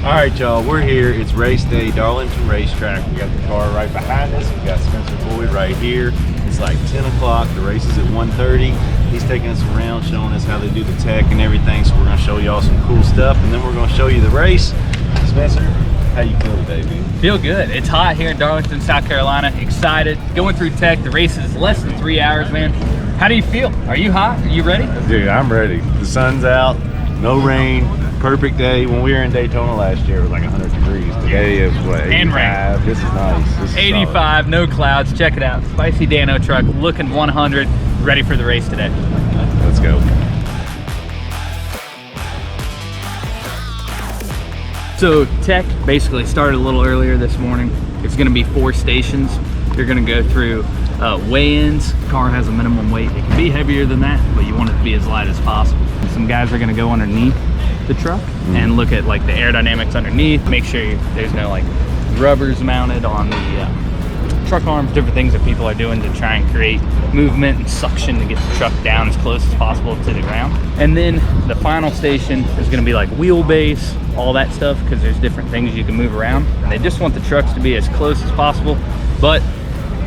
All right, y'all, we're here. It's race day, Darlington racetrack. We got the car right behind us. We got Spencer Boyd right here. It's like 10 o'clock. The race is at 1:30. He's taking us around, showing us how they do the tech and everything. So we're gonna show y'all some cool stuff, and then we're gonna show you the race. Spencer, how you feel today, dude? Feel good. It's hot here in Darlington, South Carolina. Excited. Going through tech. The race is less than 3 hours, man. How do you feel? Are you hot? Are you ready? Dude, I'm ready. The sun's out, no rain. Perfect day. When we were in Daytona last year, it was like 100 degrees. Today is what, 85? And rain. This is nice. This is 85, solid. no clouds. Check it out. Spicy Dano truck, looking 100, ready for the race today. Let's go. So tech basically started a little earlier this morning. It's gonna be 4 stations. You're gonna go through weigh-ins. Car has a minimum weight. It can be heavier than that, but you want it to be as light as possible. Some guys are gonna go underneath the truck and look at like the aerodynamics underneath, make sure there's no like rubbers mounted on the truck arms, different things that people are doing to try and create movement and suction to get the truck down as close as possible to the ground. And then the final station is going to be like wheelbase, all that stuff, because there's different things you can move around, and they just want the trucks to be as close as possible, but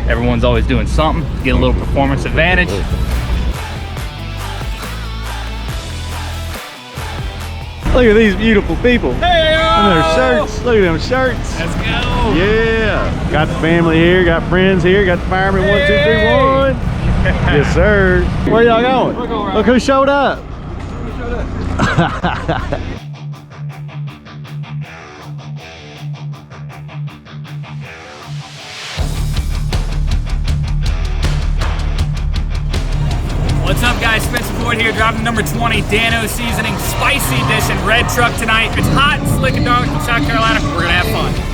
everyone's always doing something to get a little performance advantage. Look at these beautiful people. Hey, and their shirts. Look at them shirts. Let's go. Yeah. Got the family here, got friends here, got the fireman. Hey. 1, 2, 3, 1. Yes, sir. Where y'all going? We're going right. Look who showed up. Who showed up? What's up, guys? Spencer Boyd here, driving number 20 Dano Seasoning Spicy Edition red truck tonight. It's hot and slick in Darlington, South Carolina. We're gonna have fun.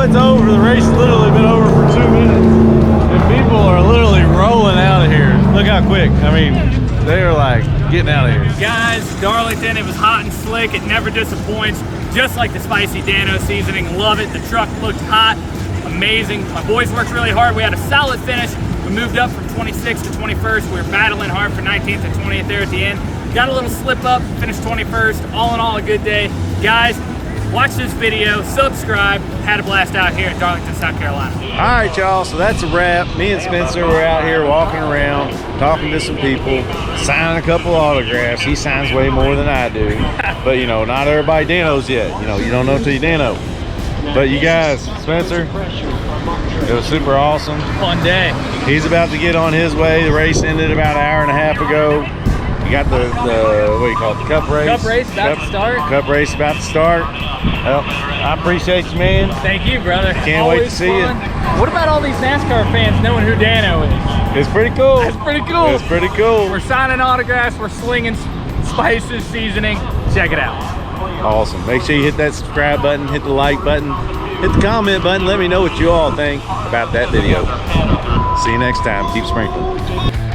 It's over. The race has literally been over for 2 minutes. And people are literally rolling out of here. Look how quick. I mean, they are like getting out of here. Guys, Darlington, it was hot and slick. It never disappoints. Just like the Spicy Dano Seasoning. Love it. The truck looked hot. Amazing. My boys worked really hard. We had a solid finish. We moved up from 26th to 21st. We were battling hard for 19th and 20th there at the end. Got a little slip up, finished 21st. All in all, a good day. Guys, watch this video, subscribe. Had a blast out here in Darlington, South Carolina. All right, y'all, so that's a wrap. Me and Spencer were out here walking around, talking to some people, signing a couple autographs. He signs way more than I do. But, you know, not everybody Danos yet. You know, you don't know till you Dano. But you guys, Spencer, it was super awesome. Fun day. He's about to get on his way. The race ended about an hour and a half ago. You got the what do you call it, the cup race? Cup race about to start. Cup race about to start. Well, I appreciate you, man. Thank you, brother. Can't wait to see you. What about all these NASCAR fans knowing who Dano is? It's pretty cool. That's pretty cool. It's pretty cool. We're signing autographs. We're slinging spices, seasoning. Check it out. Awesome. Make sure you hit that subscribe button, hit the like button, hit the comment button. Let me know what you all think about that video. See you next time. Keep sprinkling.